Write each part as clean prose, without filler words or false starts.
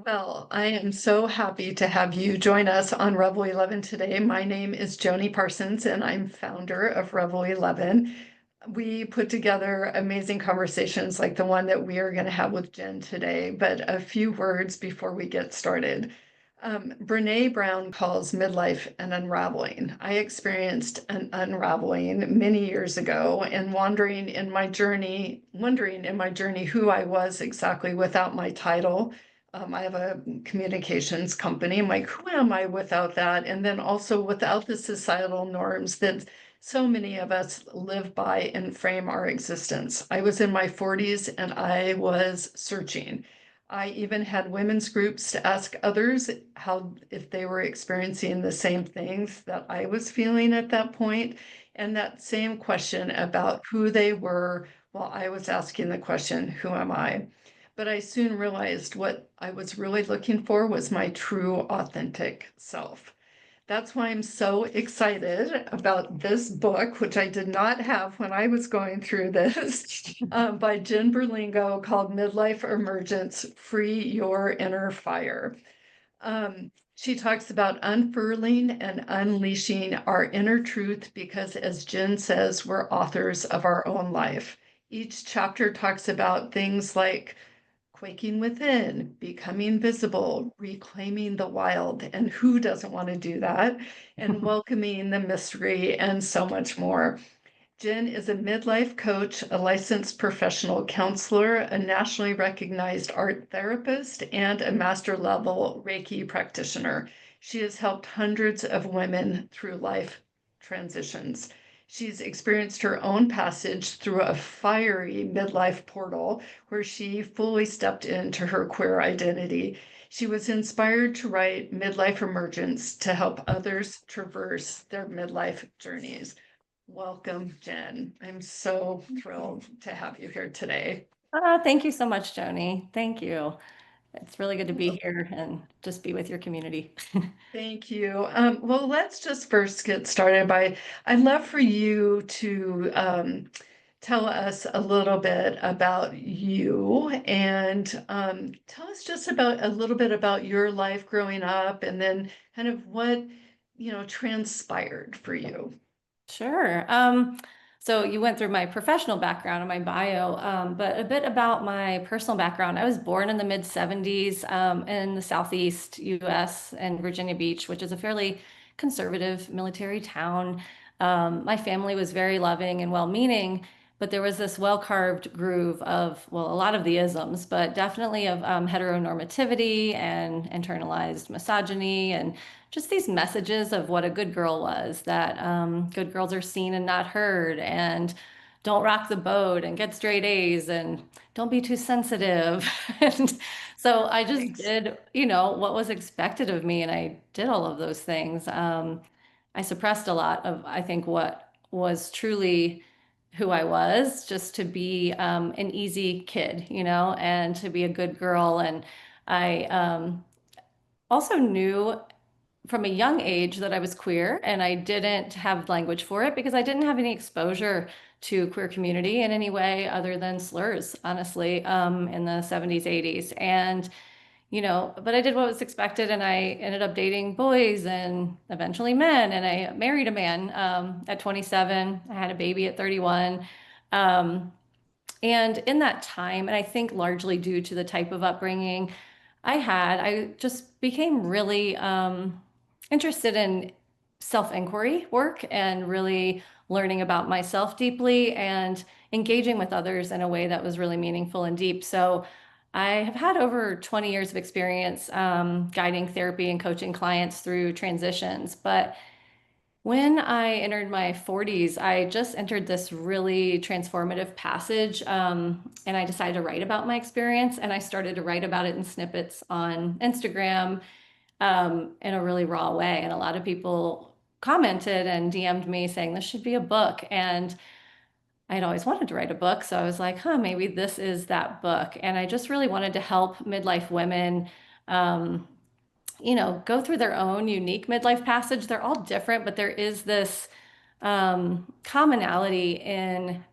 Well, I am so happy to have you join us on Revel 11 today. My name is Joni Parsons, and I'm founder of Revel 11. We put together amazing conversations like the one that we are going to have with Jen today, but a few words before we get started. Brene Brown calls midlife an unraveling. I experienced an unraveling many years ago and wondering in my journey who I was exactly without my title. I have a communications company. I'm like, who am I without that? And then also without the societal norms that so many of us live by and frame our existence. I was in my 40s and I was searching. I even had women's groups to ask others how if they were experiencing the same things that I was feeling at that point, and that same question about who they were while I was asking the question, who am I? But I soon realized what I was really looking for was my true, authentic self. That's why I'm so excited about this book, which I did not have when I was going through this, by Jen Berlingo, called Midlife Emergence: Free Your Inner Fire. She talks about unfurling and unleashing our inner truth because, as Jen says, we're authors of our own life. Each chapter talks about things like quaking within, becoming visible, reclaiming the wild, and who doesn't want to do that, and welcoming the mystery, and so much more. Jen is a midlife coach, a licensed professional counselor, a nationally recognized art therapist, and a master level Reiki practitioner. She has helped hundreds of women through life transitions. She's experienced her own passage through a fiery midlife portal where she fully stepped into her queer identity. She was inspired to write Midlife Emergence to help others traverse their midlife journeys. Welcome, Jen. I'm so thrilled to have you here today. Thank you so much, Joni. Thank you. It's really good to be here and just be with your community. Thank you. Well, let's just first get started by I'd love for you to tell us a little bit about you and tell us just about a little bit about your life growing up and then kind of what, transpired for you. Sure. So you went through my professional background and my bio, but a bit about my personal background. I was born in the mid 70s in the Southeast US and Virginia Beach, which is a fairly conservative military town. My family was very loving and well-meaning, but there was this well-carved groove of, well, a lot of the isms, but definitely of heteronormativity and internalized misogyny and just these messages of what a good girl was, that good girls are seen and not heard, and don't rock the boat and get straight A's and don't be too sensitive. And so I just Thanks. did, what was expected of me, and I did all of those things. I suppressed a lot of, I think, what was truly who I was, just to be an easy kid, and to be a good girl. And I also knew from a young age that I was queer, and I didn't have language for it because I didn't have any exposure to queer community in any way other than slurs, honestly, in the 70s, 80s. And, but I did what was expected, and I ended up dating boys and eventually men, and I married a man at 27. I had a baby at 31. Um, and in that time, and I think largely due to the type of upbringing I just became really interested in self-inquiry work and really learning about myself deeply and engaging with others in a way that was really meaningful and deep. So I have had over 20 years of experience guiding therapy and coaching clients through transitions. But when I entered my 40s, I just entered this really transformative passage, and I decided to write about my experience. And I started to write about it in snippets on Instagram in a really raw way. And a lot of people commented and DM'd me saying this should be a book. And I had always wanted to write a book. So I was like, maybe this is that book. And I just really wanted to help midlife women. Um, go through their own unique midlife passage. They're all different, but there is this commonality in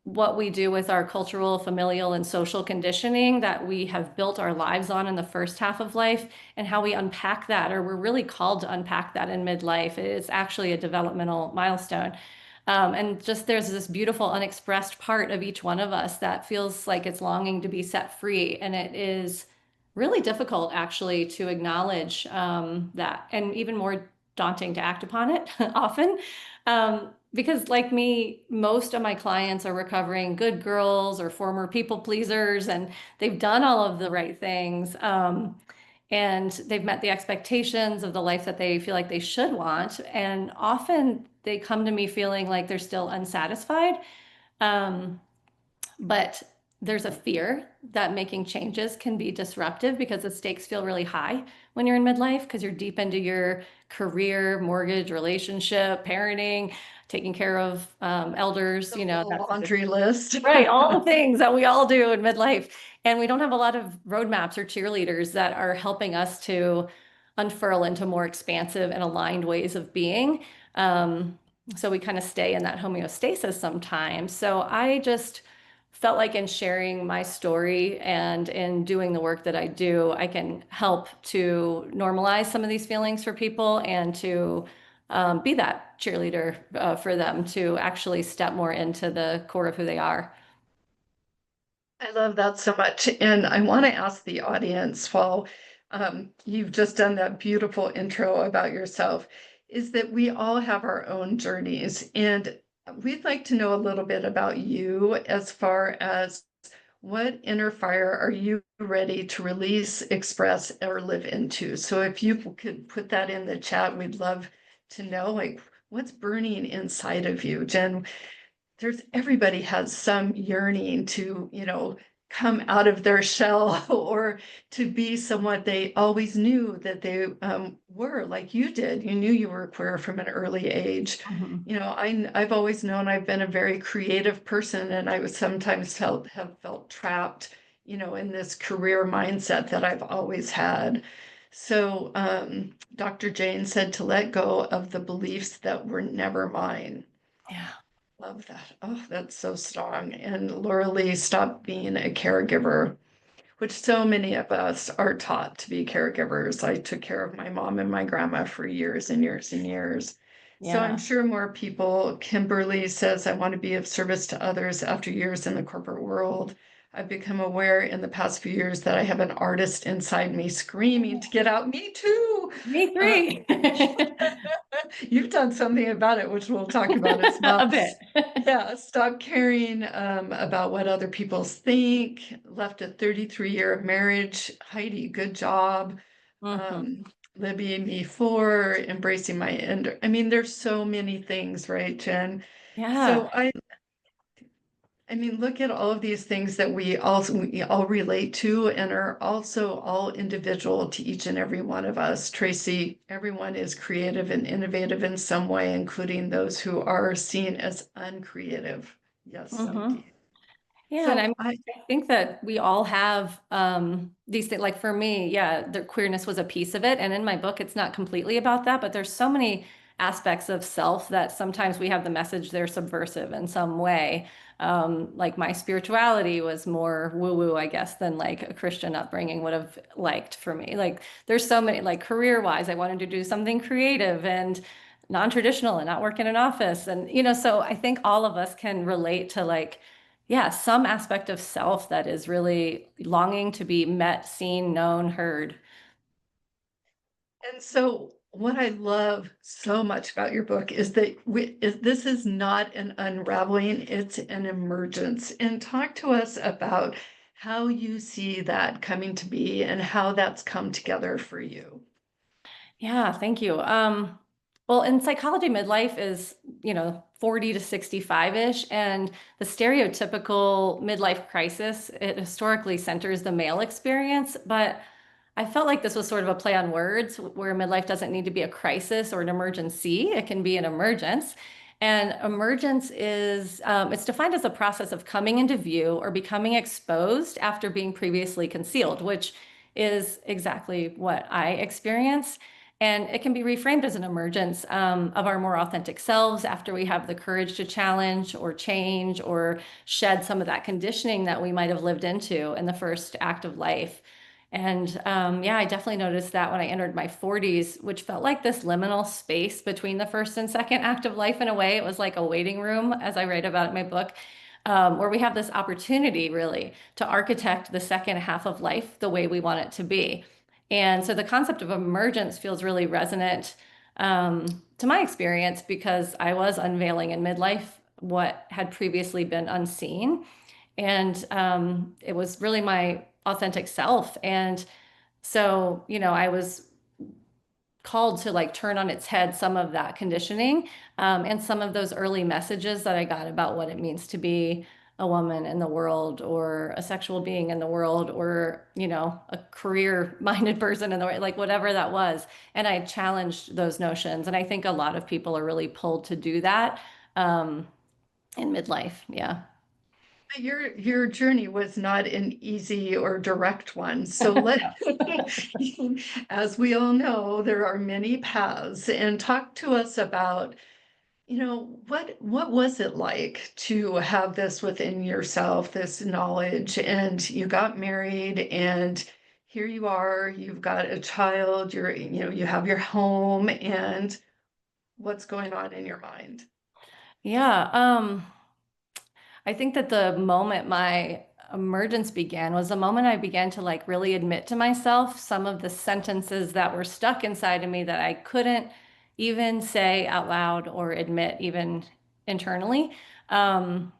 what we do with our cultural, familial, and social conditioning that we have built our lives on in the first half of life, and how we unpack that, or we're really called to unpack that in midlife. It is actually a developmental milestone. And just there's this beautiful unexpressed part of each one of us that feels like it's longing to be set free. And it is really difficult actually to acknowledge that, and even more daunting to act upon it often. Because, like me, most of my clients are recovering good girls or former people pleasers, and they've done all of the right things. And they've met the expectations of the life that they feel like they should want. And often they come to me feeling like they're still unsatisfied. Um, but there's a fear that making changes can be disruptive because the stakes feel really high when you're in midlife, because you're deep into your career, mortgage, relationship, parenting, taking care of elders, The you know, whole that's laundry list. right, all the things that we all do in midlife. And we don't have a lot of roadmaps or cheerleaders that are helping us to unfurl into more expansive and aligned ways of being. Um, so we kind of stay in that homeostasis sometimes. So I just felt like in sharing my story and in doing the work that I do, I can help to normalize some of these feelings for people and to be that cheerleader for them to actually step more into the core of who they are. I love that so much. And I want to ask the audience, while you've just done that beautiful intro about yourself, is that we all have our own journeys. And we'd like to know a little bit about you as far as what inner fire are you ready to release, express, or live into? So if you could put that in the chat, we'd love to know, like, what's burning inside of you. Jen, there's everybody has some yearning to, come out of their shell or to be someone they always knew that they were, like you did. You knew you were queer from an early age. Mhm. I've always known I've been a very creative person, and I was sometimes have felt trapped, in this career mindset that I've always had. So Dr. Jane said to let go of the beliefs that were never mine. Yeah. Love that. Oh, that's so strong. And Laura Lee, stop being a caregiver, which so many of us are taught to be caregivers. I took care of my mom and my grandma for years and years and years. So I'm Yeah. sure more people, Kimberly says, I want to be of service to others after years in the corporate world. I've become aware in the past few years that I have an artist inside me screaming to get out. Me too. Me Uh, three. you've done something about it, which we'll talk about as well. A bit. Yeah, stop caring about what other people think. Left a 33-year marriage. Heidi, good job. Mhm. Libby, me four, embracing my end. I mean, there's so many things, right, Jen? Yeah. So I mean, look at all of these things that we all relate to and are also all individual to each and every one of us. Tracy, everyone is creative and innovative in some way, including those who are seen as uncreative. Yes, Hmm. indeed. Yeah, and So I I think that we all have these things. Like for me, yeah, the queerness was a piece of it, and in my book, it's not completely about that. But there's so many aspects of self that sometimes we have the message they're subversive in some way. Like my spirituality was more woo-woo, I guess, than like a Christian upbringing would have liked for me. Like there's so many, like career-wise, I wanted to do something creative and non-traditional and not work in an office, and so I think all of us can relate to like yeah, some aspect of self that is really longing to be met, seen, known, heard. And so, what I love so much about your book is that this is not an unraveling, it's an emergence. And talk to us about how you see that coming to be and how that's come together for you. Yeah, thank you. Well, in psychology, midlife is, 40 to 65-ish, and the stereotypical midlife crisis, it historically centers the male experience, but I felt like this was sort of a play on words where midlife doesn't need to be a crisis or an emergency. It can be an emergence. And emergence is, it's defined as a process of coming into view or becoming exposed after being previously concealed, which is exactly what I experienced. And it can be reframed as an emergence of our more authentic selves after we have the courage to challenge or change or shed some of that conditioning that we might have lived into in the first act of life. And yeah, I definitely noticed that when I entered my 40s, which felt like this liminal space between the first and second act of life in a way. It was like a waiting room, as I write about in my book, where we have this opportunity really to architect the second half of life the way we want it to be. And so the concept of emergence feels really resonant to my experience because I was unveiling in midlife what had previously been unseen. And it was really my authentic self. And so, I was called to like turn on its head some of that conditioning and some of those early messages that I got about what it means to be a woman in the world or a sexual being in the world or a career minded person in the world, like whatever that was. And I challenged those notions, and I think a lot of people are really pulled to do that um, in midlife. Yeah. Your journey was not an easy or direct one. So as we all know, there are many paths. And talk to us about, what was it like to have this within yourself, this knowledge, and you got married and here you are, you've got a child, you have your home, and what's going on in your mind? Yeah. I think that the moment my emergence began was the moment I began to like really admit to myself some of the sentences that were stuck inside of me that I couldn't even say out loud or admit even internally. Um,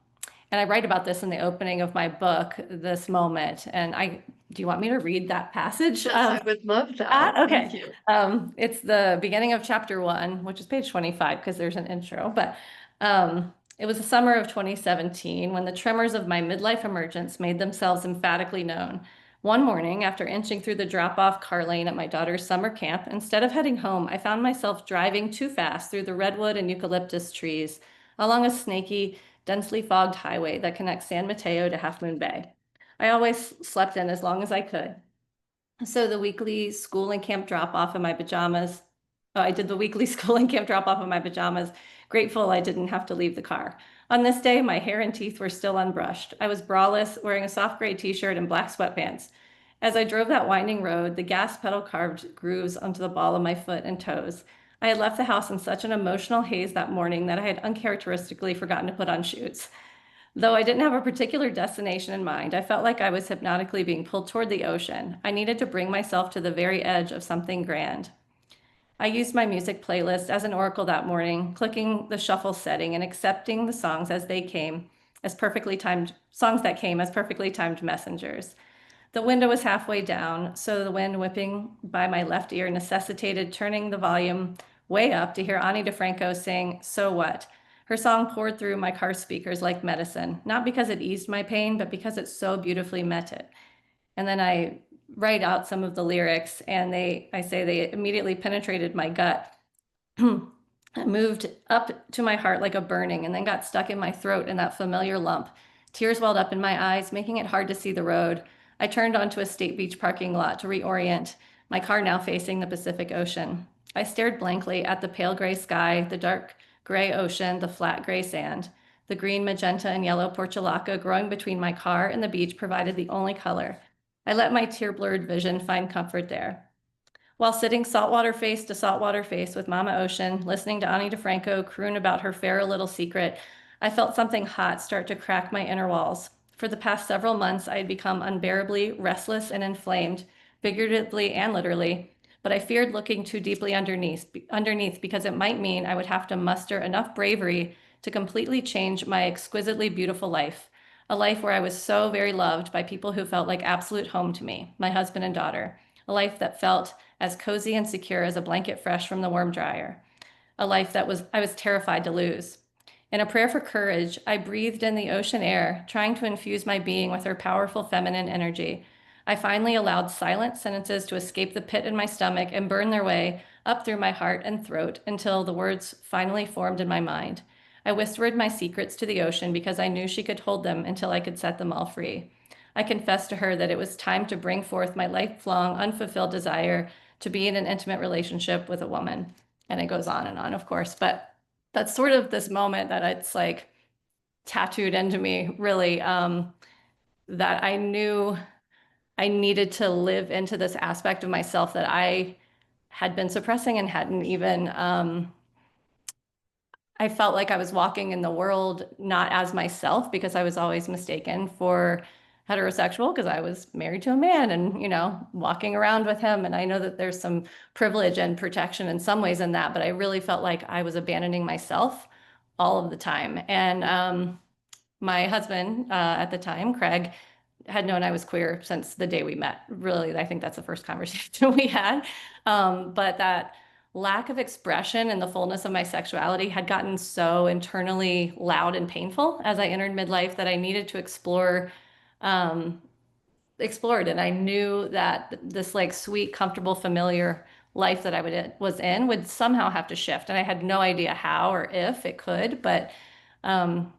and I write about this in the opening of my book, this moment. And do you want me to read that passage? Yes, I would love that. Thank Okay. you. It's the beginning of chapter 1, which is page 25 because there's an intro. But it was the summer of 2017 when the tremors of my midlife emergence made themselves emphatically known. One morning, after inching through the drop-off car lane at my daughter's summer camp, instead of heading home, I found myself driving too fast through the redwood and eucalyptus trees along a snaky, densely fogged highway that connects San Mateo to Half Moon Bay. I always slept in as long as I could. So the weekly school and camp drop off in my pajamas. Oh, I did the weekly school and camp drop off in my pajamas, grateful I didn't have to leave the car. On this day, my hair and teeth were still unbrushed. I was braless, wearing a soft gray t-shirt and black sweatpants. As I drove that winding road, the gas pedal carved grooves onto the ball of my foot and toes. I had left the house in such an emotional haze that morning that I had uncharacteristically forgotten to put on shoes. Though I didn't have a particular destination in mind, I felt like I was hypnotically being pulled toward the ocean. I needed to bring myself to the very edge of something grand. I used my music playlist as an oracle that morning, clicking the shuffle setting and accepting the songs as they came, as perfectly timed songs that came as perfectly timed messengers. The window was halfway down, so the wind whipping by my left ear necessitated turning the volume way up to hear Ani DeFranco sing So What. Her song poured through my car speakers like medicine, not because it eased my pain, but because it so beautifully met it. And then I write out some of the lyrics, and I say they immediately penetrated my gut. It moved up to my heart like a burning and then got stuck in my throat in that familiar lump. Tears welled up in my eyes, making it hard to see the road. I turned onto a State Beach parking lot to reorient, my car now facing the Pacific Ocean. I stared blankly at the pale gray sky, the dark gray ocean, the flat gray sand. The green, magenta, and yellow portulaca growing between my car and the beach provided the only color. I let my tear-blurred vision find comfort there. While sitting saltwater face to saltwater face with Mama Ocean, listening to Ani DeFranco croon about her fair little secret, I felt something hot start to crack my inner walls. For the past several months, I had become unbearably restless and inflamed, figuratively and literally, but I feared looking too deeply underneath because it might mean I would have to muster enough bravery to completely change my exquisitely beautiful life, a life where I was so very loved by people who felt like absolute home to me, my husband and daughter, a life that felt as cozy and secure as a blanket fresh from the worm dryer, a life that I was terrified to lose. In a prayer for courage, I breathed in the ocean air, trying to infuse my being with her powerful feminine energy. I finally allowed silent sentences to escape the pit in my stomach and burn their way up through my heart and throat until the words finally formed in my mind. I whispered my secrets to the ocean because I knew she could hold them until I could set them all free. I confessed to her that it was time to bring forth my lifelong, unfulfilled desire to be in an intimate relationship with a woman. And it goes on, of course. But that's sort of this moment that it's like tattooed into me, really, that I knew I needed to live into this aspect of myself that I had been suppressing and hadn't even, I felt like I was walking in the world not as myself because I was always mistaken for heterosexual because I was married to a man and, walking around with him. And I know that there's some privilege and protection in some ways in that, but I really felt like I was abandoning myself all of the time. And my husband at the time, Craig, had known I was queer since the day we met. Really, I think that's the first conversation we had. But that lack of expression and the fullness of my sexuality had gotten so internally loud and painful as I entered midlife that I needed to um, explore it. And I knew that this like sweet, comfortable, familiar life that was in would somehow have to shift. And I had no idea how or if it could, but um,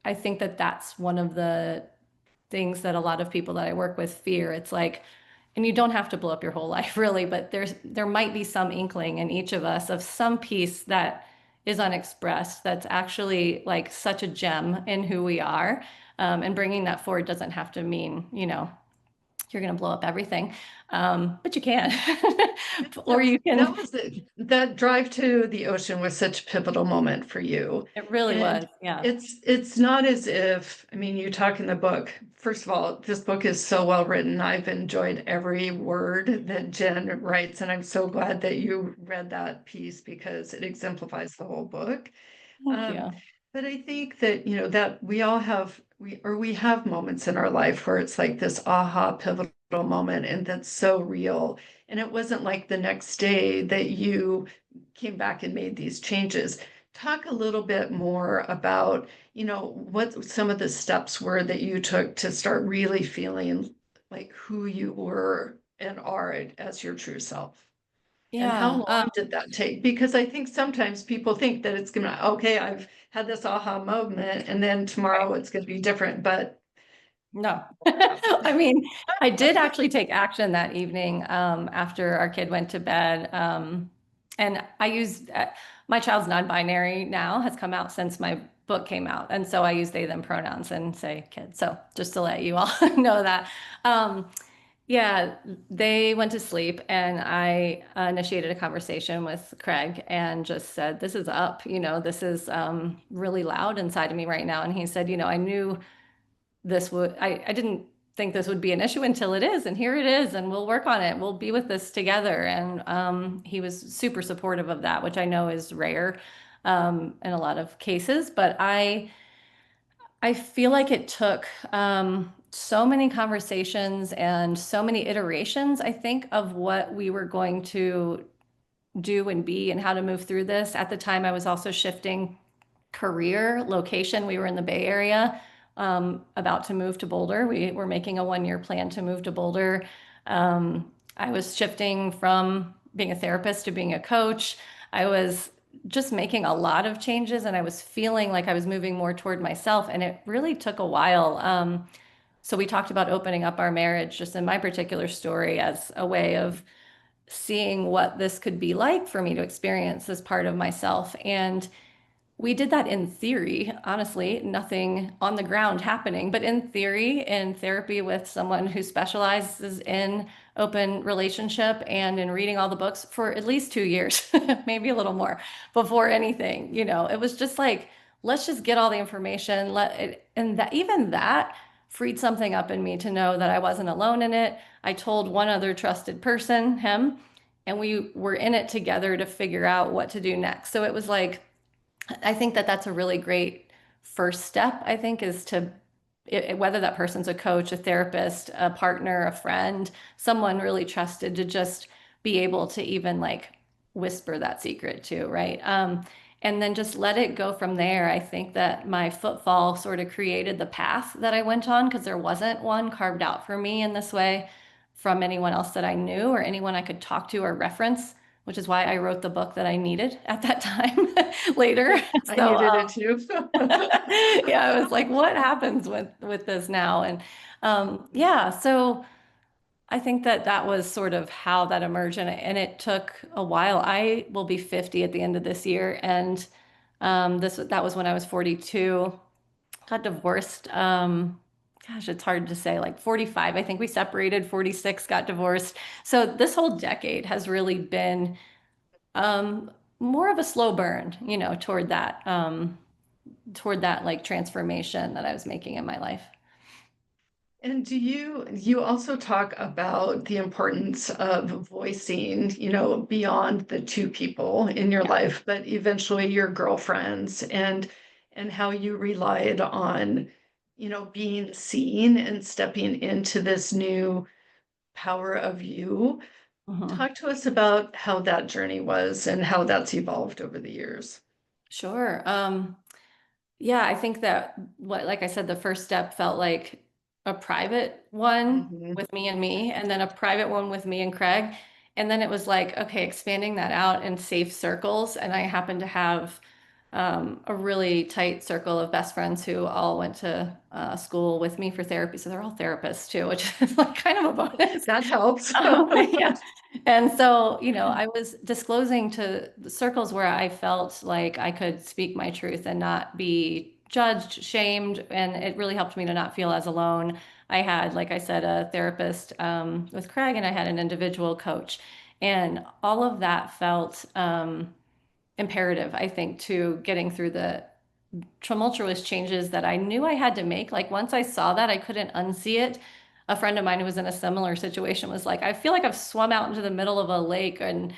I think that that's one of the things that a lot of people that I work with fear. It's like, and you don't have to blow up your whole life really, but there might be some inkling in each of us of some piece that is unexpressed that's actually like such a gem in who we are. And bringing that forward doesn't have to mean, you're going to blow up everything. But you can, or you That can, was that drive to the ocean was such a pivotal moment for you. it really And was. Yeah. it's not as if, I mean, you talk in the book, first of all, this book is so well written. I've enjoyed every word that Jen writes, and I'm so glad that you read that piece because it exemplifies the whole book. Thank Um, you. but I think that, that we all have, we have moments in our life where it's like this aha pivotal moment, and that's so real. And it wasn't like the next day that you came back and made these changes. Talk a little bit more about, what some of the steps were that you took to start really feeling like who you were and are as your true self. And how Yeah. long did that take? Because I think sometimes people think that it's gonna, okay, I've had this aha moment and then Right. tomorrow it's gonna be different, but No. what happened? I mean, I did actually take action that evening after our kid went to bed. And I used my child's non-binary now has come out since my book came out. And so I use they, them pronouns and say kid. So just to let you all know that. Um, yeah, they went to sleep and I initiated a conversation with Craig and just said, this is up, this is really loud inside of me right now. And he said, I knew I didn't think this would be an issue until it is, and here it is, and we'll work on it. We'll be with this together. And he was super supportive of that, which I know is rare in a lot of cases. But I feel like it took so many conversations and so many iterations, I think, of what we were going to do and be and how to move through this. At the time, I was also shifting career location. We were in the Bay Area, about to move to Boulder. We were making a 1-year plan to move to Boulder. I was shifting from being a therapist to being a coach. I was just making a lot of changes and I was feeling like I was moving more toward myself. And it really took a while. So we talked about opening up our marriage just in my particular story as a way of seeing what this could be like for me to experience this part of myself. And we did that in theory, honestly, nothing on the ground happening, but in theory, in therapy with someone who specializes in open relationship and in reading all the books for at least 2 years, maybe a little more before anything, it was just like, let's just get all the information. And that even that freed something up in me to know that I wasn't alone in it. I told one other trusted person, him, and we were in it together to figure out what to do next. So it was like, I think that that's a really great first step, I think, is to whether that person's a coach, a therapist, a partner, a friend, someone really trusted to just be able to even like whisper that secret to, right? And then just let it go from there. I think that my footfall sort of created the path that I went on because there wasn't one carved out for me in this way from anyone else that I knew or anyone I could talk to or reference, which is why I wrote the book that I needed at that time later. I So needed it too. yeah, I was like, what happens with this now? And yeah, so I think that that was sort of how that emerged, and it took a while. I will be 50 at the end of this year, and that was when I was 42. Got divorced. Gosh, it's hard to say. Like 45, I think we separated. 46, got divorced. So this whole decade has really been um, more of a slow burn, toward that like transformation that I was making in my life. And you also talk about the importance of voicing, beyond the two people in your Yeah. life, but eventually your girlfriends, and how you relied on, being seen and stepping into this new power of you. Mhm. Talk to us about how that journey was and how that's evolved over the years. Sure. Yeah, I think that like I said, the first step felt like a private one Mhm. with me, and then a private one with me and Craig. And then it was like, okay, expanding that out in safe circles. And I happened to have a really tight circle of best friends who all went to school with me for therapy. So they're all therapists too, which is like kind of a bonus. That helps. Yeah. And so, I was disclosing to the circles where I felt like I could speak my truth and not be judged, shamed, and it really helped me to not feel as alone. I had, like I said, a therapist with Craig, and I had an individual coach. And all of that felt imperative, I think, to getting through the tumultuous changes that I knew I had to make. Like once I saw that, I couldn't unsee it. A friend of mine who was in a similar situation was like, I feel like I've swum out into the middle of a lake and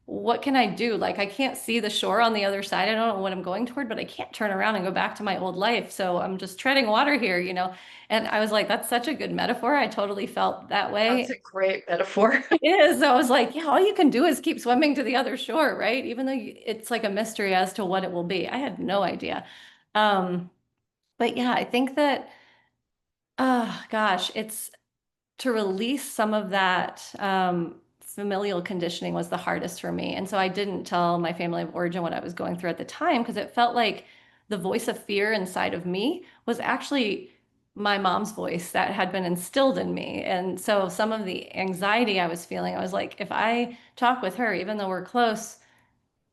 what can I do? Like I can't see the shore on the other side. I don't know what I'm going toward, but I can't turn around and go back to my old life. So I'm just treading water here. And I was like, that's such a good metaphor. I totally felt that That's way. a great metaphor. It is. I was like, yeah, all you can do is keep swimming to the other shore, right? Even though it's like a mystery as to what it will be. I had no idea. Um, but yeah, I think that, oh gosh, it's to release some of that familial conditioning was the hardest for me. And so I didn't tell my family of origin what I was going through at the time because it felt like the voice of fear inside of me was actually my mom's voice that had been instilled in me. And so some of the anxiety I was feeling, I was like, if I talk with her, even though we're close,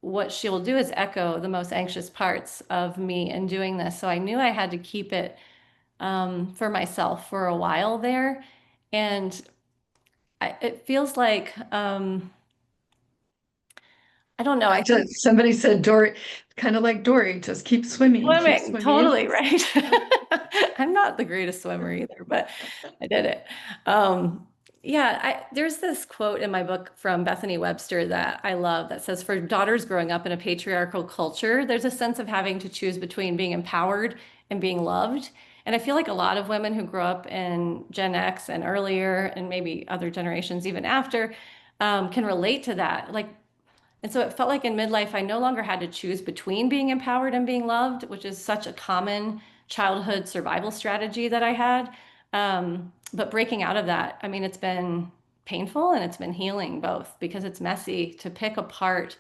what she'll do is echo the most anxious parts of me in doing this. So I knew I had to keep it for myself for a while there. And it feels like, I don't know, I I think just somebody said Dory, kind of like Dory, just keep swimming, swimming. totally right. I'm not the greatest swimmer either, but I did it. Yeah, there's this quote in my book from Bethany Webster that I love that says, for daughters growing up in a patriarchal culture, there's a sense of having to choose between being empowered and being loved. And I feel like a lot of women who grow up in Gen X and earlier, and maybe other generations even after, can relate to that. And so it felt like in midlife, I no longer had to choose between being empowered and being loved, which is such a common childhood survival strategy that I had. But breaking out of that, I mean, it's been painful and it's been healing both because it's messy to pick apart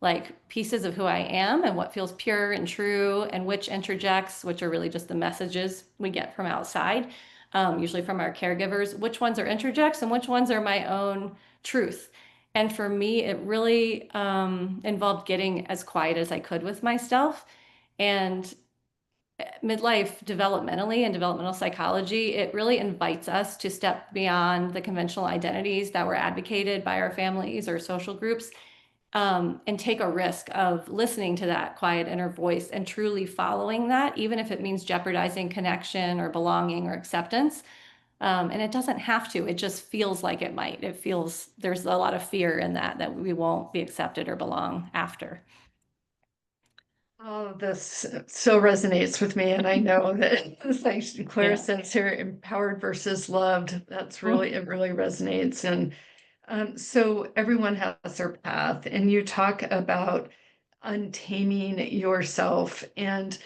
like pieces of who I am and what feels pure and true, and which interjects, which are really just the messages we get from outside, usually from our caregivers, which ones are interjects and which ones are my own truth. And for me, it really involved getting as quiet as I could with myself. And midlife developmentally and developmental psychology, it really invites us to step beyond the conventional identities that were advocated by our families or social groups, and take a risk of listening to that quiet inner voice and truly following that, even if it means jeopardizing connection or belonging or acceptance. And it doesn't have to, it just feels like it might. It feels there's a lot of fear in that we won't be accepted or belong after. Oh, this so resonates with me. And I know that, like Claire Yeah. says here, empowered versus loved, it really resonates. And so everyone has their path, and you talk about untaming yourself. And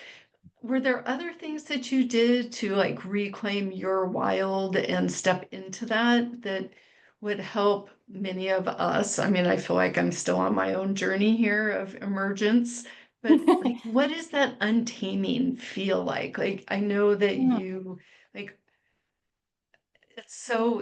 were there other things that you did to like reclaim your wild and step into that would help many of us? I mean, I feel like I'm still on my own journey here of emergence, but like, what does that untaming feel like? Like, I know that Yeah. you like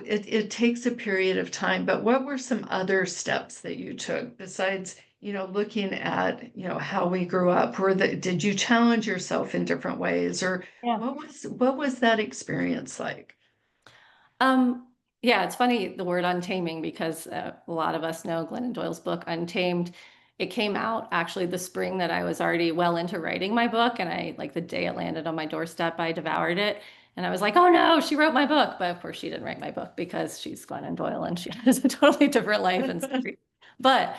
it takes a period of time, but what were some other steps that you took besides, looking at, how we grew up? Did you challenge yourself in different ways, or Yeah. what was that experience like? Um, yeah, it's funny the word untaming because a lot of us know Glennon Doyle's book Untamed. It came out actually the spring that I was already well into writing my book, and I like the day it landed on my doorstep, I devoured it, and I was like, "Oh no, she wrote my book!" But of course, she didn't write my book because she's Glennon Doyle and she has a totally different life and story. But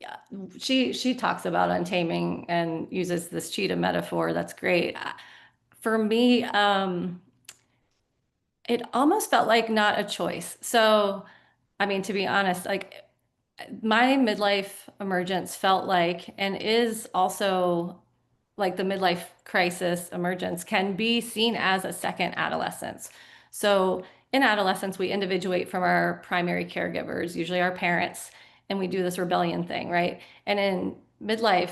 yeah, she talks about untaming and uses this cheetah metaphor. That's great. For me, it almost felt like not a choice. So, I mean, to be honest, like my midlife emergence felt like and is also like the midlife crisis emergence can be seen as a second adolescence. So in adolescence, we individuate from our primary caregivers, usually our parents, and we do this rebellion thing, right? And in midlife,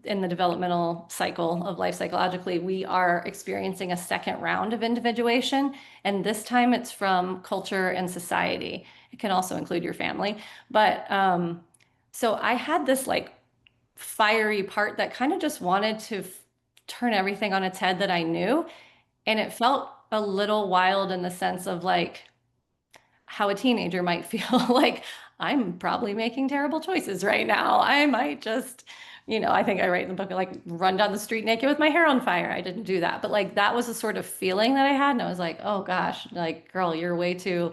in the developmental cycle of life psychologically, we are experiencing a second round of individuation. And this time it's from culture and society. It can also include your family. But so I had this like fiery part that kind of just wanted to turn everything on its head that I knew. And it felt a little wild in the sense of like how a teenager might feel like I'm probably making terrible choices right now. I might just, I think I write in the book, like run down the street naked with my hair on fire. I didn't do that. But like that was a sort of feeling that I had. And I was like, oh gosh, like, girl, you're way too,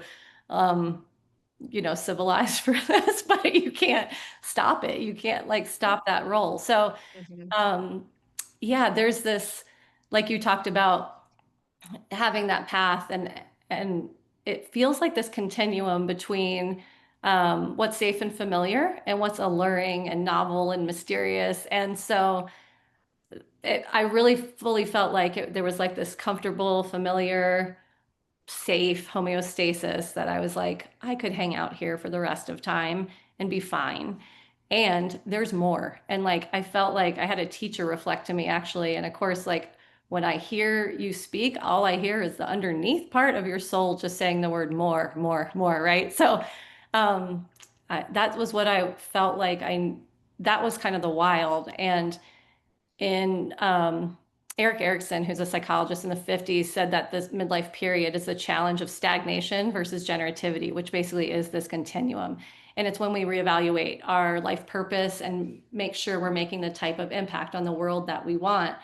um, civilized for this, but you can't stop it. You can't like stop that roll. So, Mhm. um, yeah, there's this, like you talked about having that path and it feels like this continuum between what's safe and familiar and what's alluring and novel and mysterious. And so I really fully felt like there was like this comfortable, familiar, safe homeostasis that I was like, I could hang out here for the rest of time and be fine. And there's more. And like, I felt like I had a teacher reflect to me actually. And of course, like when I hear you speak, all I hear is the underneath part of your soul just saying the word more, more, more, right? So um, that was what I felt like that was kind of the wild. And in Eric Erickson, who's a psychologist in the 50s, said that this midlife period is the challenge of stagnation versus generativity, which basically is this continuum. And it's when we reevaluate our life purpose and make sure we're making the type of impact on the world that we want.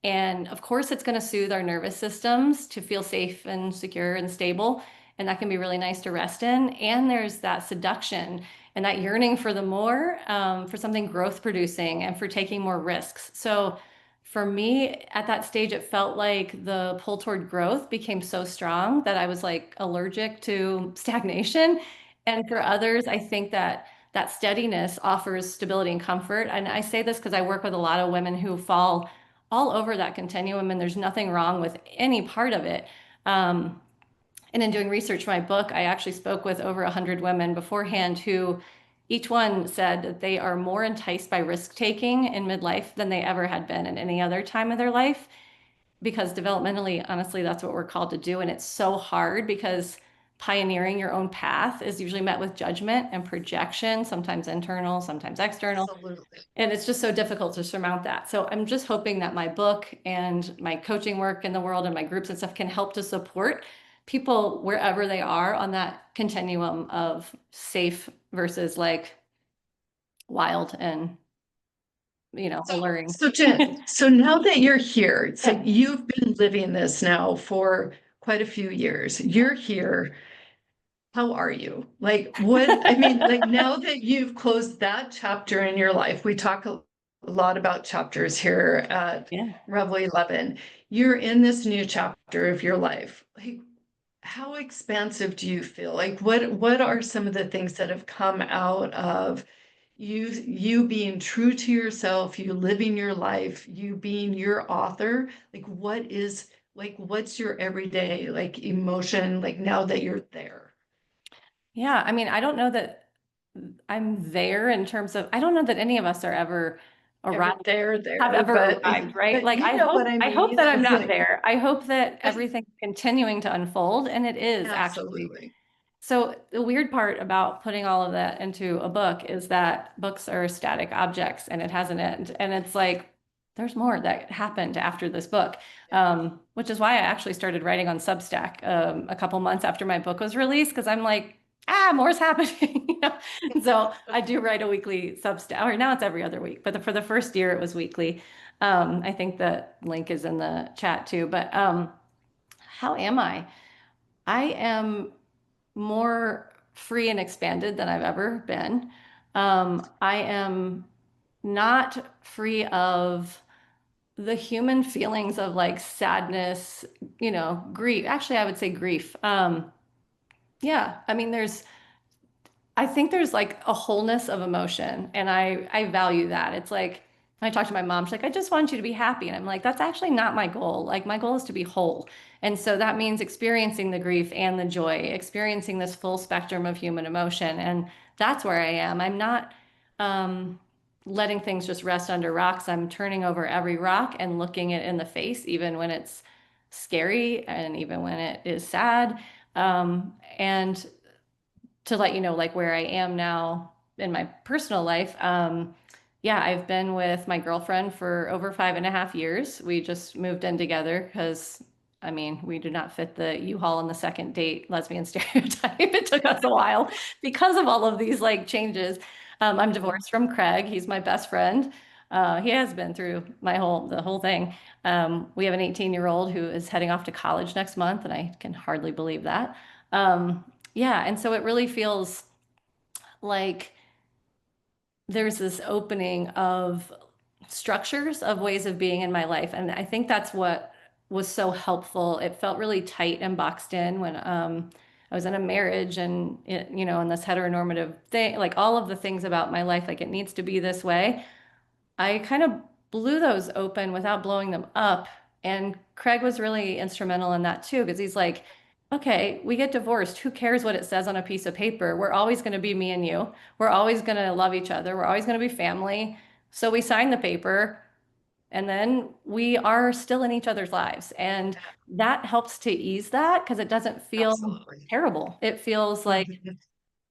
And of course, it's going to soothe our nervous systems to feel safe and secure and stable. And that can be really nice to rest in. And there's that seduction and that yearning for the more, for something growth producing and for taking more risks. So for me at that stage, it felt like the pull toward growth became so strong that I was like allergic to stagnation. And for others, I think that that steadiness offers stability and comfort. And I say this because I work with a lot of women who fall all over that continuum, and there's nothing wrong with any part of it. Um, and in doing research for my book, I actually spoke with over 100 women beforehand who each one said that they are more enticed by risk taking in midlife than they ever had been in any other time of their life. Because developmentally, honestly, that's what we're called to do. And it's so hard because pioneering your own path is usually met with judgment and projection, sometimes internal, sometimes external. Absolutely. And it's just so difficult to surmount that. So I'm just hoping that my book and my coaching work in the world and my groups and stuff can help to support people wherever they are on that continuum of safe versus like wild and, So, alluring. so Jen, so now that you're here, so Yeah. you've been living this now for quite a few years. You're here. How are you? Like, what, I mean, like now that you've closed that chapter in your life, we talk a lot about chapters here at Yeah. Revel 11. You're in this new chapter of your life. Like, how expansive do you feel? Like, what are some of the things that have come out of you being true to yourself, you living your life, you being your author? What's your everyday like emotion like now that you're there? Yeah. I mean, I don't know that I'm there in terms of, I don't know that any of us are ever ever arrived, have there, ever arrived, right? but Like you know what I I hope mean? that I'm not there. I hope that everything's continuing to unfold, and it is actually. Absolutely. So the weird part about putting all of that into a book is that books are static objects and it has an end. And it's like, there's more that happened after this book, which is why I actually started writing on Substack a couple months after my book was released, because I'm like, more's happening. So I do write a weekly Substack, or now it's every other week, but for the first year it was weekly. I think the link is in the chat too. But how am I? I am more free and expanded than I've ever been. I am not free of the human feelings of like sadness, grief. Actually, I would say grief. Yeah, I mean, I think there's like a wholeness of emotion, and I value that. It's like I talk to my mom, she's like, I just want you to be happy. And I'm like, that's actually not my goal. Like my goal is to be whole. And so that means experiencing the grief and the joy, experiencing this full spectrum of human emotion. And that's where I am. I'm not um letting things just rest under rocks. I'm turning over every rock and looking it in the face, even when it's scary and even when it is sad. And to let you know, like where I am now in my personal life. Yeah, I've been with my girlfriend for over 5.5 years. We just moved in together because, I mean, we do not fit the U-Haul on the second date lesbian stereotype. It took us a while because of all of these like changes. I'm divorced from Craig. He's my best friend. He has been through the whole thing. We have an 18-year-old who is heading off to college next month, and I can hardly believe that. Um, yeah, and so it really feels like there's this opening of structures of ways of being in my life. And I think that's what was so helpful. It felt really tight and boxed in when I was in a marriage and in this heteronormative thing, like all of the things about my life, like it needs to be this way. I kind of blew those open without blowing them up. And Craig was really instrumental in that too, because he's like, okay, we get divorced. Who cares what it says on a piece of paper? We're always going to be me and you. We're always going to love each other. We're always going to be family. So we sign the paper and then we are still in each other's lives. And that helps to ease that because it doesn't feel Absolutely. terrible. It feels like Mhm.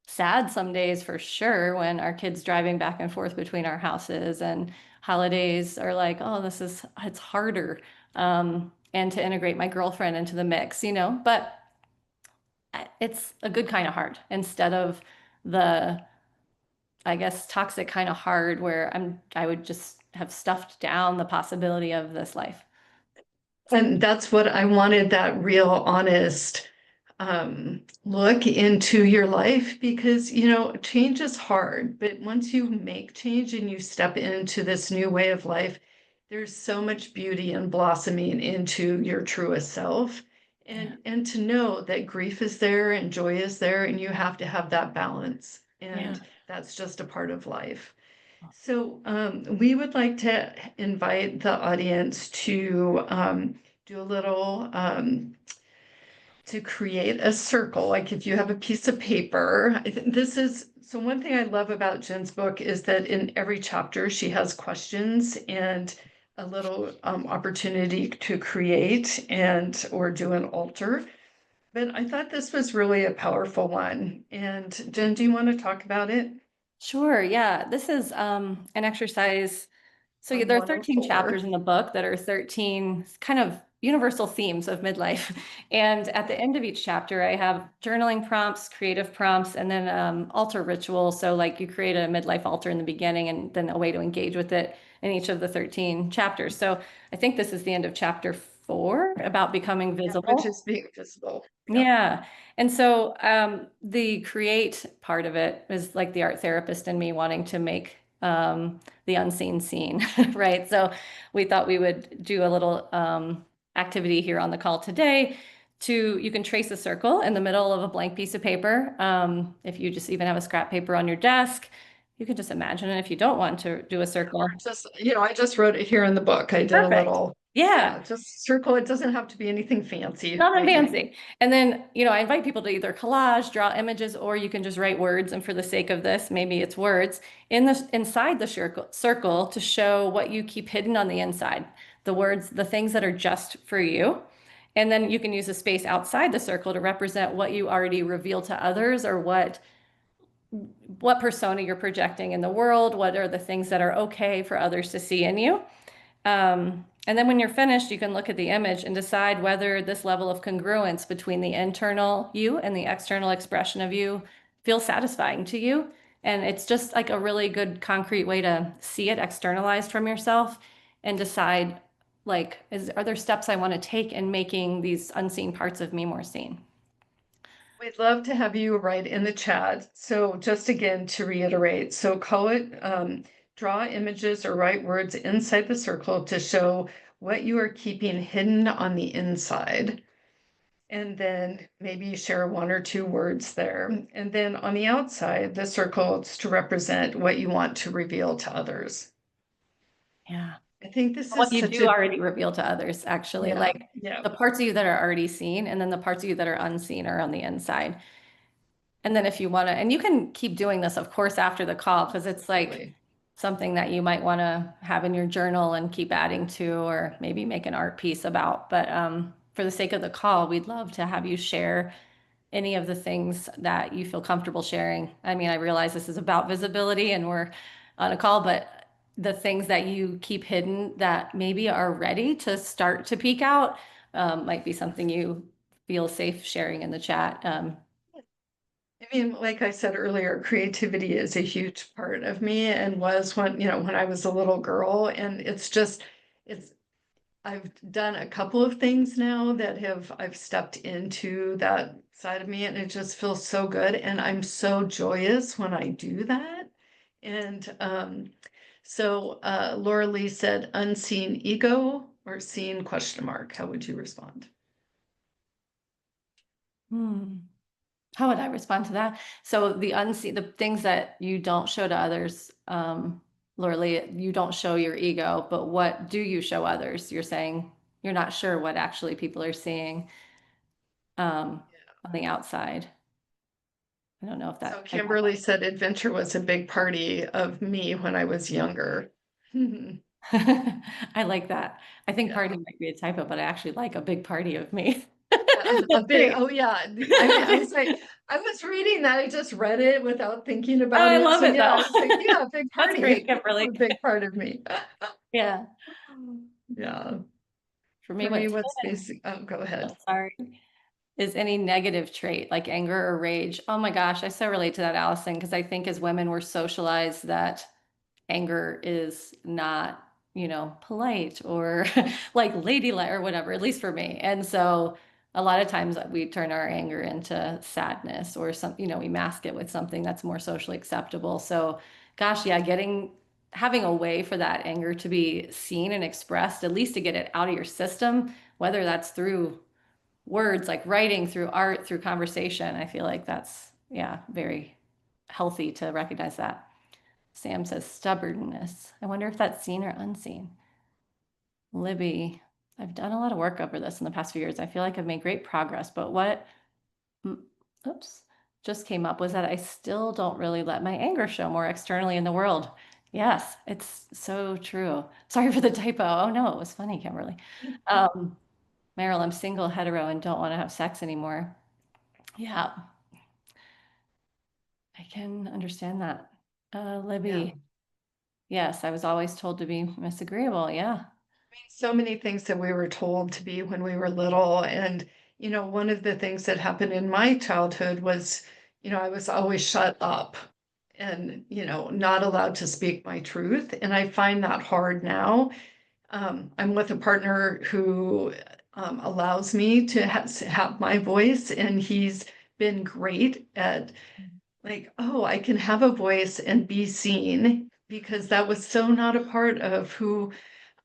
sad some days for sure when our kids driving back and forth between our houses and holidays are like, oh, it's harder. And to integrate my girlfriend into the mix, but it's a good kind of hard instead of the, I guess, toxic kind of hard where I would just have stuffed down the possibility of this life. And that's what I wanted, that real honest look into your life because, change is hard, but once you make change and you step into this new way of life, there's so much beauty in blossoming into your truest self. Yeah. And to know that grief is there and joy is there, and you have to have that balance. Yeah. And that's just a part of life. So we would like to invite the audience to do a little to create a circle. Like if you have a piece of paper, this is so one thing I love about Jen's book is that in every chapter she has questions and a little opportunity to create and or do an altar. But I thought this was really a powerful one. And Jen, do you want to talk about it Sure. Yeah. This is an exercise. So yeah, on there are 13 chapters 104? in the book that are 13 kind of universal themes of midlife. And at the end of each chapter, I have journaling prompts, creative prompts, and then altar ritual. So like you create a midlife altar in the beginning and then a way to engage with it in each of the 13 chapters. So I think this is the end of chapter 4 about becoming Yeah, which visible. is being visible. Yeah. Yeah. And so the create part of it is like the art therapist in me wanting to make the unseen seen, right? So we thought we would do a little activity here on the call today you can trace a circle in the middle of a blank piece of paper. If you just even have a scrap paper on your desk, you can just imagine it if you don't want to do a Or circle. just, I just wrote it here in the book. I did a Perfect. little. Yeah. Yeah, just circle. It doesn't have to be anything fancy. Not I that agree. fancy. And then, I invite people to either collage, draw images, or you can just write words. And for the sake of this, maybe it's words inside the circle to show what you keep hidden on the inside, the words, the things that are just for you. And then you can use a space outside the circle to represent what you already reveal to others or what persona you're projecting in the world, what are the things that are okay for others to see in you. And then when you're finished, you can look at the image and decide whether this level of congruence between the internal you and the external expression of you feels satisfying to you. And it's just like a really good concrete way to see it externalized from yourself and decide like, are there steps I want to take in making these unseen parts of me more seen? We'd love to have you write in the chat. So just again to reiterate, so call it draw images or write words inside the circle to show what you are keeping hidden on the inside. And then maybe share one or two words there. And then on the outside, the circle is to represent what you want to reveal to others. Yeah. I think this What is you such do a, already reveal to others, actually, yeah, like yeah, the parts of you that are already seen, and then the parts of you that are unseen are on the inside. And then if you want to, and you can keep doing this, of course, after the call, because it's like absolutely. something that you might want to have in your journal and keep adding to, or maybe make an art piece about. But for the sake of the call, we'd love to have you share any of the things that you feel comfortable sharing. I mean, I realize this is about visibility and we're on a call, but the things that you keep hidden that maybe are ready to start to peek out might be something you feel safe sharing in the chat. I mean, like I said earlier, creativity is a huge part of me and was when I was a little girl. And it's, I've done a couple of things now that I've stepped into that side of me and it just feels so good. And I'm so joyous when I do that. And Laura Lee said unseen ego or seen question mark. How would you respond? Hmm. How would I respond to that? So the unseen, the things that you don't show to others, Lorely, you don't show your ego, but what do you show others? You're saying you're not sure what actually people are seeing on the outside. I don't know if So that I got Kimberly said adventure was a big party of me when I was younger. that. I like that. I think Yeah. party might be a typo, but I actually like a big party of me. A That's big, great. oh yeah. I mean, I was like, I was reading that. I just read it without thinking Oh, about I it. love So it yeah, though. I was like, yeah, big That's party. great, Kimberly. A big part of me. Yeah. Yeah. For me, For me, what's what's hidden? basic? Oh, go Oh, ahead. sorry. Is any negative trait like anger or rage. Oh my gosh, I so relate to that, Allison, because I think as women, we're socialized that anger is not, polite or like ladylike or whatever, at least for me. And so a lot of times we turn our anger into sadness or we mask it with something that's more socially acceptable. So, gosh, yeah, having a way for that anger to be seen and expressed, at least to get it out of your system, whether that's through words like writing, through art, through conversation. I feel like that's, yeah, very healthy to recognize that. Sam says stubbornness. I wonder if that's seen or unseen. Libby, I've done a lot of work over this in the past few years. I feel like I've made great progress, but mm, oops, just came up was that I still don't really let my anger show more externally in the world. Yes, it's so true. Sorry for the typo. Oh no, it was funny, Kimberly. Um, Meryl, I'm single, hetero, and don't want to have sex anymore. Yeah, I can understand that. Yeah. Libby, yes, I was always told to be disagreeable. Yeah. So many things that we were told to be when we were little. And, one of the things that happened in my childhood was, I was always shut up and, not allowed to speak my truth. And I find that hard now. I'm with a partner who allows me to have my voice, and he's been great at like, oh, I can have a voice and be seen because that was so not a part of who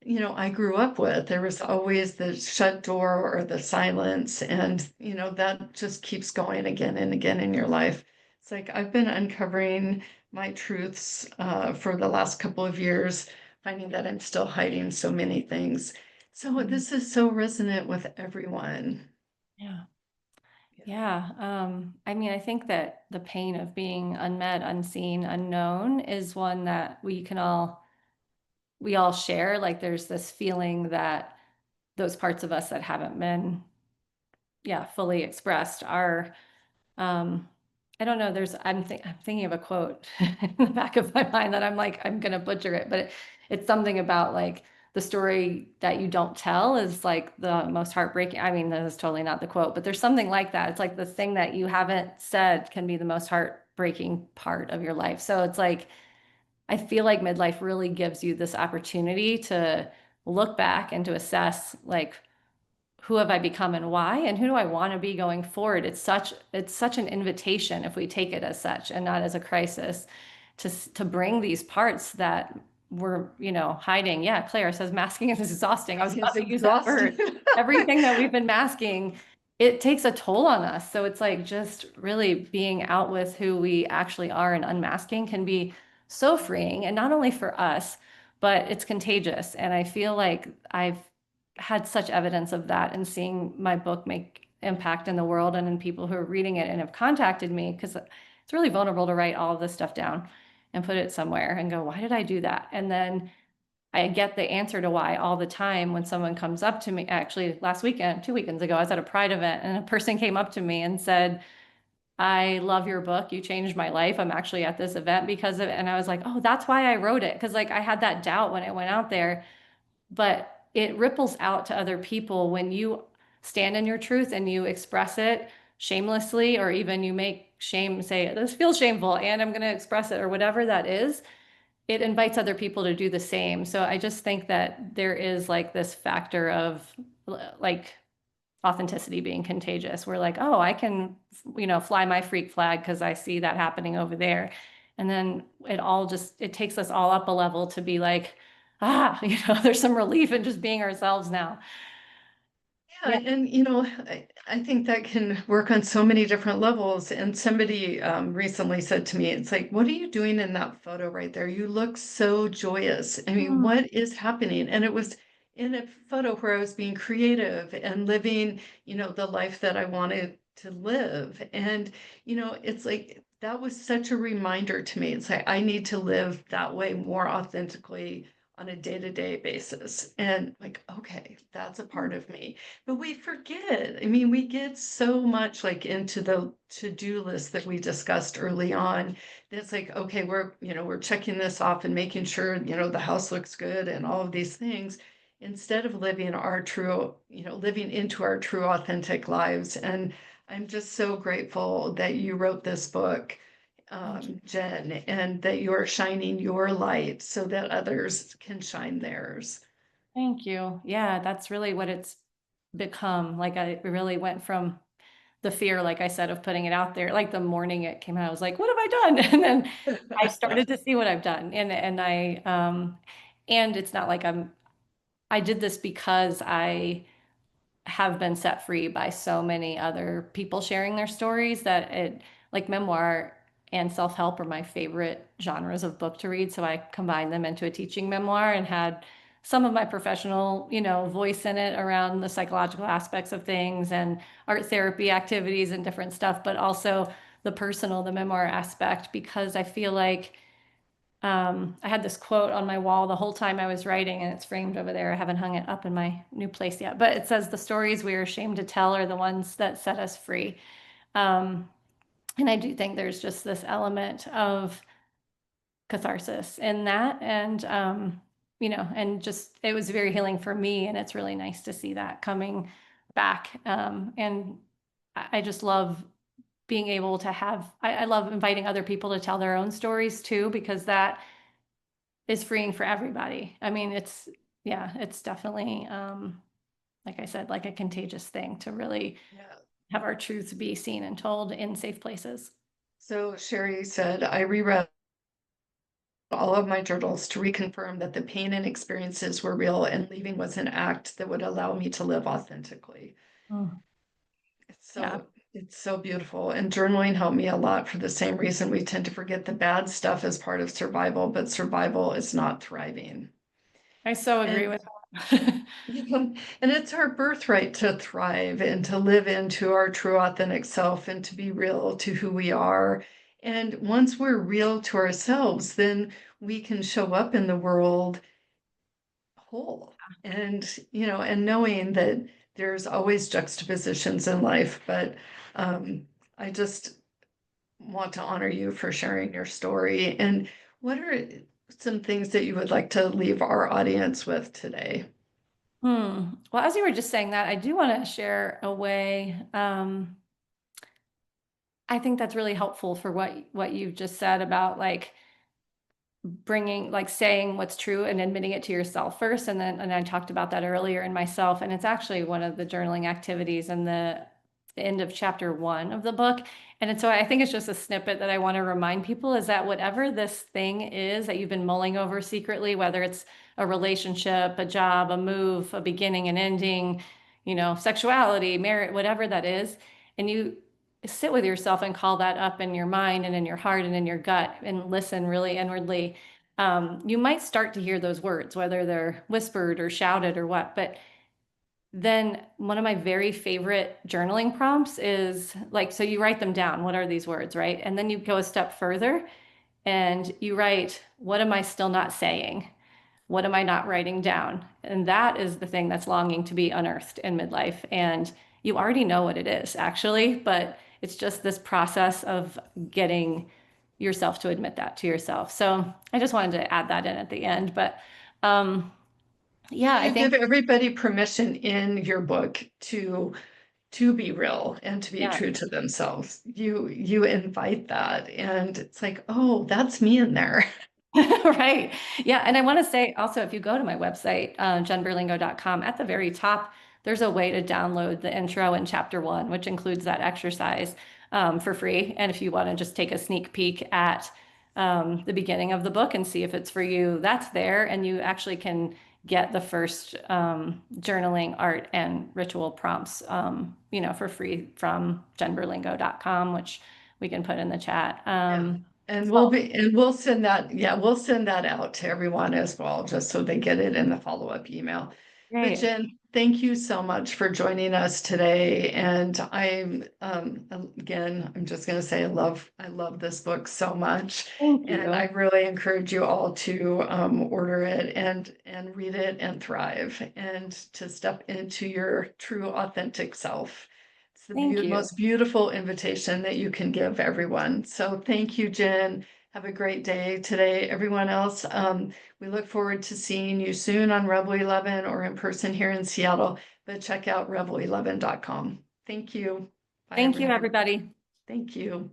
I grew up with. There was always the shut door or the silence, and that just keeps going again and again in your life. It's like I've been uncovering my truths for the last couple of years, finding that I'm still hiding so many things. So this is so resonant with everyone. Yeah. Yeah. Yeah. I mean, I think that the pain of being unmet, unseen, unknown is one that we all share. Like there's this feeling that those parts of us that haven't been, yeah, fully expressed are, um, I don't know, I'm thinking of a quote in the back of my mind that I'm like, I'm gonna butcher it, but it's something about like the story that you don't tell is like the most heartbreaking. I mean, that is totally not the quote, but there's something like that. It's like the thing that you haven't said can be the most heartbreaking part of your life. So it's like, I feel like midlife really gives you this opportunity to look back and to assess like who have I become and why, and who do I want to be going forward. It's such an invitation if we take it as such and not as a crisis to bring these parts that we're, hiding. Yeah, Claire says masking is exhausting. I was It's about to use that exhausting. word. Everything that we've been masking, it takes a toll on us. So it's like just really being out with who we actually are and unmasking can be so freeing, and not only for us, but it's contagious. And I feel like I've had such evidence of that and seeing my book make impact in the world and in people who are reading it and have contacted me, because it's really vulnerable to write all of this stuff down and put it somewhere and go, why did I do that? And then I get the answer to why all the time when someone comes up to me. Actually, last weekend, 2 weekends ago, I was at a Pride event and a person came up to me and said, I love your book. You changed my life. I'm actually at this event because of it. And I was like, oh, that's why I wrote it. Cause like I had that doubt when I went out there, but it ripples out to other people when you stand in your truth and you express it shamelessly, or even you make shame, say, this feels shameful and I'm going to express it, or whatever that is. It invites other people to do the same. So I just think that there is like this factor of like authenticity being contagious. We're like, oh, I can, fly my freak flag because I see that happening over there. And then it takes us all up a level to be like, there's some relief in just being ourselves now. Yeah, Yeah. and I think that can work on so many different levels. And somebody recently said to me, it's like, what are you doing in that photo right there? You look so joyous. I mean, Mm, what is happening? And it was in a photo where I was being creative and living, the life that I wanted to live. And, it's like that was such a reminder to me. It's like I need to live that way more authentically on a day-to-day basis. And like, okay, that's a part of me. But we forget. I mean, we get so much like into the to-do list that we discussed early on. It's like, okay, we're checking this off and making sure, the house looks good and all of these things instead of living into our true authentic lives. And I'm just so grateful that you wrote this book, thank you. Jen, and that you're shining your light so that others can shine theirs. Thank you. Yeah, that's really what it's become. Like I really went from the fear, like I said, of putting it out there. Like the morning it came out, I was like, what have I done? And then I started to see what I've done. And it's not like I did this because I have been set free by so many other people sharing their stories that like memoir and self-help are my favorite genres of book to read. So I combined them into a teaching memoir and had some of my professional, voice in it around the psychological aspects of things and art therapy activities and different stuff, but also the personal, the memoir aspect, because I feel like I had this quote on my wall the whole time I was writing, and it's framed over there. I haven't hung it up in my new place yet, but it says, "The stories we are ashamed to tell are the ones that set us free." Um, and I do think there's just this element of catharsis in that. And just it was very healing for me. And it's really nice to see that coming back. And I just love being able to I love inviting other people to tell their own stories too, because that is freeing for everybody. I mean, yeah, it's definitely, like I said, like a contagious thing to really Yeah. have our truths be seen and told in safe places. So Sherry said, I reread all of my journals to reconfirm that the pain and experiences were real and leaving was an act that would allow me to live authentically. Mm, It's yeah, so it's so beautiful. And journaling helped me a lot for the same reason we tend to forget the bad stuff as part of survival, but survival is not thriving. I so agree And with that. Yeah, and it's our birthright to thrive and to live into our true authentic self and to be real to who we are. And once we're real to ourselves, then we can show up in the world whole. And, and knowing that there's always juxtapositions in life, but I just want to honor you for sharing your story. And what are some things that you would like to leave our audience with today? Well, as you were just saying that, I do want to share a way. I think that's really helpful for what you've just said about like bringing like saying what's true and admitting it to yourself first, and I talked about that earlier in myself, and it's actually one of the journaling activities in the end of chapter 1 of the book. And so I think it's just a snippet that I want to remind people is that whatever this thing is that you've been mulling over secretly, whether it's a relationship, a job, a move, a beginning and ending, sexuality, marriage, whatever that is, and you sit with yourself and call that up in your mind and in your heart and in your gut and listen really inwardly, you might start to hear those words, whether they're whispered or shouted or what. But then one of my very favorite journaling prompts is like, so you write them down. What are these words, right? And then you go a step further and you write, what am I still not saying? What am I not writing down? And that is the thing that's longing to be unearthed in midlife. And you already know what it is, actually, but it's just this process of getting yourself to admit that to yourself. So I just wanted to add that in at the end. But um, So yeah, I you give think, everybody permission in your book to be real and to be yeah. true to themselves. You invite that, and it's like, oh, that's me in there. Right. Yeah. And I want to say also, if you go to my website, jenberlingo.com, at the very top, there's a way to download the intro in chapter 1, which includes that exercise for free. And if you want to just take a sneak peek at the beginning of the book and see if it's for you, that's there. And you actually can get the first journaling, art, and ritual prompts, for free from jenberlingo.com, which we can put in the chat. Yeah. And So we'll send that, yeah, we'll send that out to everyone as well, just so they get it in the follow-up email. But great. Jen, thank you so much for joining us today. And again, I'm just going to say I love this book so much. Thank And I you. really encourage you all to order it and read it and thrive and to step into your true authentic self. It's the Thank you. most beautiful invitation that you can give everyone. So thank you, Jen. Have a great day today, everyone else. We look forward to seeing you soon on Rebel 11 or in person here in Seattle, but check out rebel11.com. Thank you. Bye, Thank you, everyone. everybody. Thank you.